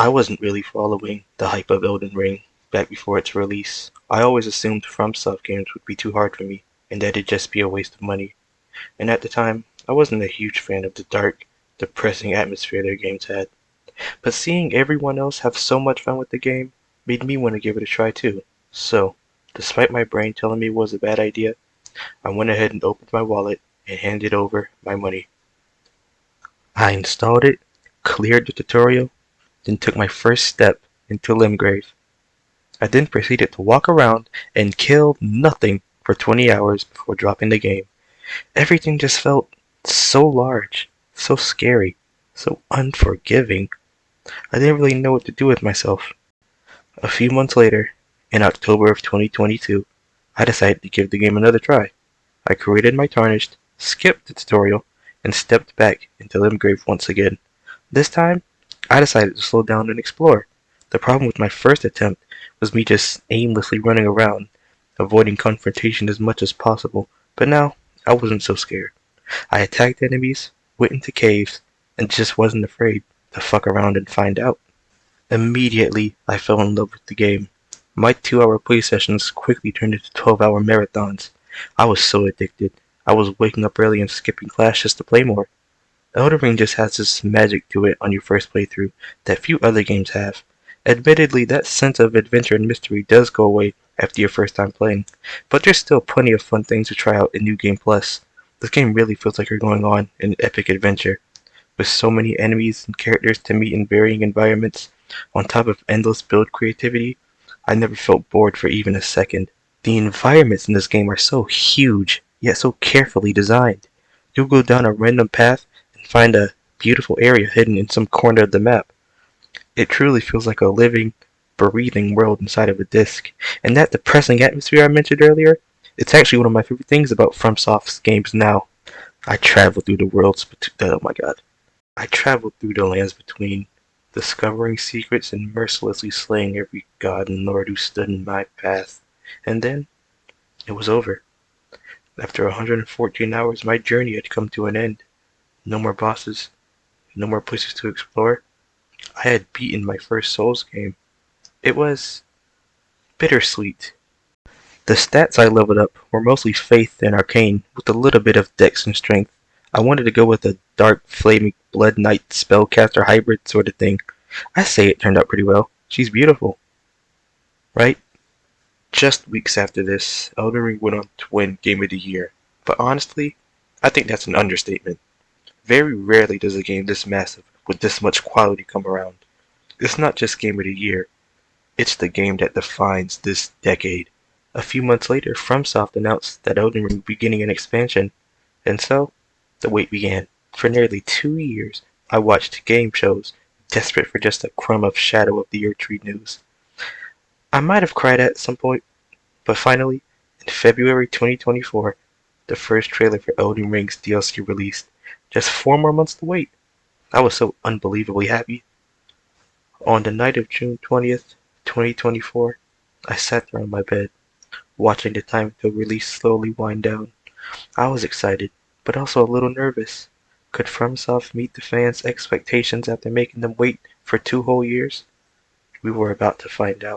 I wasn't really following the hype of Elden Ring back before its release. I always assumed FromSoft games would be too hard for me, and that it'd just be a waste of money. And at the time, I wasn't a huge fan of the dark, depressing atmosphere their games had. But seeing everyone else have so much fun with the game made me want to give it a try too. So, despite my brain telling me it was a bad idea, I went ahead and opened my wallet and handed over my money. I installed it, cleared the tutorial, then took my first step into Limgrave. I then proceeded to walk around and kill nothing for 20 hours before dropping the game. Everything just felt so large, so scary, so unforgiving. I didn't really know what to do with myself. A few months later, in October of 2022, I decided to give the game another try. I created my Tarnished, skipped the tutorial, and stepped back into Limgrave once again. This time, I decided to slow down and explore. The problem with my first attempt was me just aimlessly running around, avoiding confrontation as much as possible, but now I wasn't so scared. I attacked enemies, went into caves, and just wasn't afraid to fuck around and find out. Immediately, I fell in love with the game. My 2-hour play sessions quickly turned into 12-hour marathons. I was so addicted. I was waking up early and skipping class just to play more. Elden Ring just has this magic to it on your first playthrough that few other games have. Admittedly, that sense of adventure and mystery does go away after your first time playing, but there's still plenty of fun things to try out in New Game Plus. This game really feels like you're going on an epic adventure, with so many enemies and characters to meet in varying environments. On top of endless build creativity, I never felt bored for even a second. The environments in this game are so huge, yet so carefully designed. You'll go down a random path and find a beautiful area hidden in some corner of the map. It truly feels like a living, breathing world inside of a disc. And that depressing atmosphere I mentioned earlier, it's actually one of my favorite things about FromSoft's games now. I traveled through the worlds between, oh my god. I traveled through the lands between, discovering secrets and mercilessly slaying every god and lord who stood in my path. And then, it was over. After 114 hours, my journey had come to an end. No more bosses, no more places to explore. I had beaten my first Souls game. It was bittersweet. The stats I leveled up were mostly Faith and Arcane, with a little bit of Dex and Strength. I wanted to go with a dark, flaming Blood Knight spellcaster hybrid sort of thing. I say it turned out pretty well. She's beautiful, right? Just weeks after this, Elden Ring went on to win Game of the Year. But honestly, I think that's an understatement. Very rarely does a game this massive, with this much quality come around. It's not just Game of the Year, it's the game that defines this decade. A few months later, FromSoft announced that Elden Ring would be getting an expansion, and so, the wait began. For nearly 2 years, I watched game shows, desperate for just a crumb of Shadow of the Erdtree news. I might have cried at some point, but finally, in February 2024, the first trailer for Elden Ring's DLC released. Just 4 more months to wait. I was so unbelievably happy. On the night of June 20th, 2024, I sat there on my bed, watching the time until release slowly wind down. I was excited, but also a little nervous. Could FromSoft meet the fans' expectations after making them wait for 2 whole years? We were about to find out.